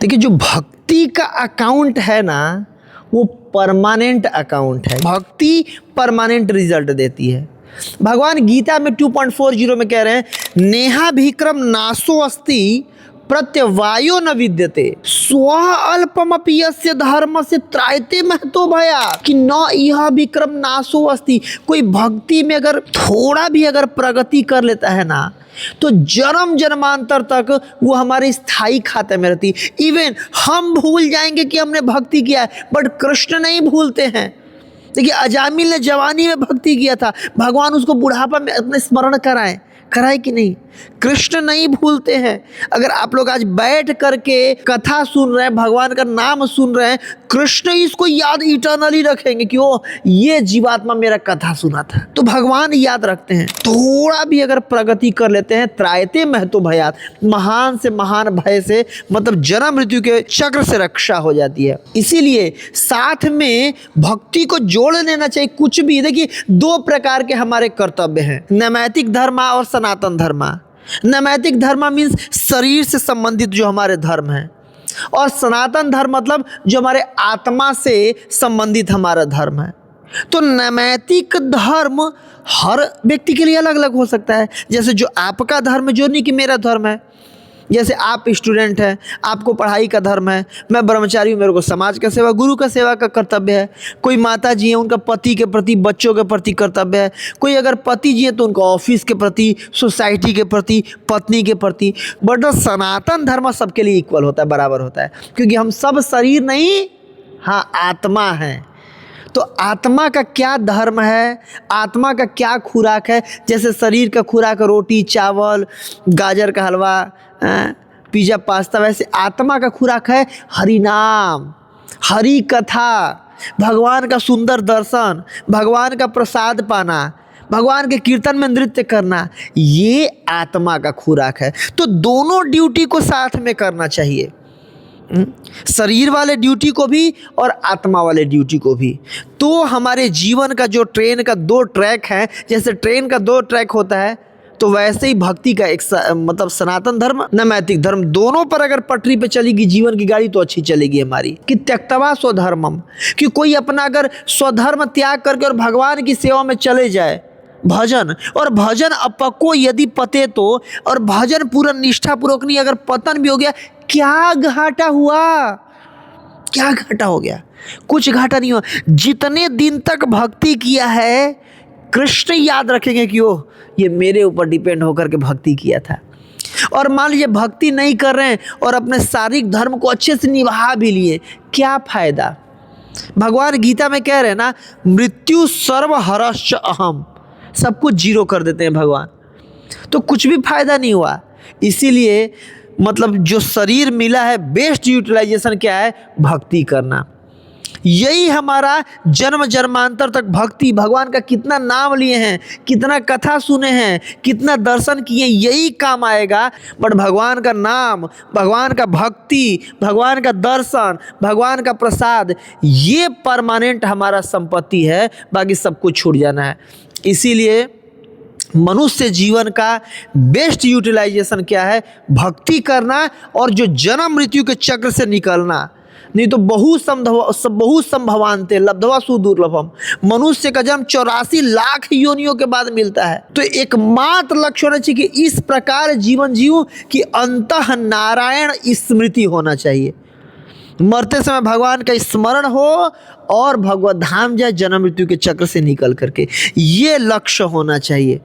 देखिए, जो भक्ति का अकाउंट है ना, वो परमानेंट अकाउंट है। भक्ति परमानेंट रिजल्ट देती है। भगवान गीता में 2.40 में कह रहे हैं, नेहा भीक्रम नासो अस्ति प्रत्यवायो न विद्यते स्व अल्पमपि यस्य धर्म से त्रायते महतो भया, कि न यह विक्रम नासो अस्ति। कोई भक्ति में अगर थोड़ा भी अगर प्रगति कर लेता है ना, तो जन्म जन्मांतर तक वो हमारे स्थायी खाते में रहती। इवन हम भूल जाएंगे कि हमने भक्ति किया है, बट कृष्ण नहीं भूलते हैं। देखिए, अजामिल ने जवानी में भक्ति किया था, भगवान उसको बुढ़ापा में अपने स्मरण कराए कि नहीं? कृष्ण नहीं भूलते हैं। अगर आप लोग आज बैठ करके कथा सुन रहे हैं, भगवान का नाम सुन रहे हैं, कृष्ण इसको याद इटर्नली रखेंगे कि ओ, ये जीवात्मा मेरा कथा सुना था। तो भगवान याद रखते हैं। थोड़ा भी अगर प्रगति कर लेते हैं, त्रायते महतो भयात, महान से महान भय से, मतलब जन्म मृत्यु के चक्र से रक्षा हो जाती है। इसीलिए साथ में भक्ति को जोड़ लेना चाहिए। कुछ भी, देखिए, दो प्रकार के हमारे कर्तव्य हैं, नैमित्तिक धर्म और सनातन धर्म। नैमित्तिक धर्म मीन्स शरीर से संबंधित जो हमारे धर्म है, और सनातन धर्म मतलब जो हमारे आत्मा से संबंधित हमारा धर्म है। तो नैमित्तिक धर्म हर व्यक्ति के लिए अलग अलग हो सकता है। जैसे जो आपका धर्म, जो नहीं कि मेरा धर्म है। जैसे आप स्टूडेंट हैं, आपको पढ़ाई का धर्म है, मैं ब्रह्मचारी हूँ, मेरे को समाज का सेवा, गुरु का सेवा का कर्तव्य है। कोई माता जी हैं, उनका पति के प्रति, बच्चों के प्रति कर्तव्य है। कोई अगर पति जी हैं तो उनका ऑफिस के प्रति, सोसाइटी के प्रति, पत्नी के प्रति। बट सनातन धर्म सबके लिए इक्वल होता है, बराबर होता है, क्योंकि हम सब शरीर नहीं, हाँ, आत्मा हैं। तो आत्मा का क्या धर्म है, आत्मा का क्या खुराक है? जैसे शरीर का खुराक रोटी चावल, गाजर का हलवा, पिज़्ज़ा पास्ता, वैसे आत्मा का खुराक है हरि नाम, हरि कथा, भगवान का सुंदर दर्शन, भगवान का प्रसाद पाना, भगवान के कीर्तन में नृत्य करना, ये आत्मा का खुराक है। तो दोनों ड्यूटी को साथ में करना चाहिए, शरीर वाले ड्यूटी को भी और आत्मा वाले ड्यूटी को भी। तो हमारे जीवन का जो ट्रेन का दो ट्रैक है, जैसे ट्रेन का दो ट्रैक होता है, तो वैसे ही भक्ति का एक मतलब सनातन धर्म, नैमित्तिक धर्म, दोनों पर अगर पटरी पे चलेगी जीवन की गाड़ी, तो अच्छी चलेगी हमारी। कि त्यक्तवा स्वधर्मम, कि कोई अपना अगर स्वधर्म त्याग करके और भगवान की सेवा में चले जाए, भजन, और भजन अपको यदि पते तो, और भजन पूरा निष्ठापूर्वक नहीं, अगर पतन भी हो गया, क्या घाटा हुआ? क्या घाटा हो गया? कुछ घाटा नहीं हुआ। जितने दिन तक भक्ति किया है, कृष्ण याद रखेंगे कि ओह, ये मेरे ऊपर डिपेंड होकर के भक्ति किया था। और मान लीजिए भक्ति नहीं कर रहे हैं और अपने शारीरिक धर्म को अच्छे से निभा भी लिए, क्या फायदा? भगवान गीता में कह रहे हैं ना, मृत्यु सर्वहरश्च अहम, सब कुछ जीरो कर देते हैं भगवान, तो कुछ भी फायदा नहीं हुआ। इसीलिए मतलब जो शरीर मिला है, बेस्ट यूटिलाइजेशन क्या है? भक्ति करना। यही हमारा जन्म जन्मांतर तक भक्ति, भगवान का कितना नाम लिए हैं, कितना कथा सुने हैं, कितना दर्शन किए, यही काम आएगा। बट भगवान का नाम, भगवान का भक्ति, भगवान का दर्शन, भगवान का प्रसाद, ये परमानेंट हमारा संपत्ति है, बाकी सब कुछ छूट जाना है। इसीलिए मनुष्य जीवन का बेस्ट यूटिलाइजेशन क्या है? भक्ति करना, और जो जन्म मृत्यु के चक्र से निकलना। नहीं तो बहु संभवान्ते लब्ध्वा सुदुर्लभम, मनुष्य का जन्म 84 लाख योनियों के बाद मिलता है। तो एकमात्र लक्ष्य होना चाहिए कि इस प्रकार जीवन जीऊं कि अंतः नारायण स्मृति होना चाहिए, मरते समय भगवान का स्मरण हो और भगवत धाम जाए जन्म मृत्यु के चक्र से निकल करके, ये लक्ष्य होना चाहिए।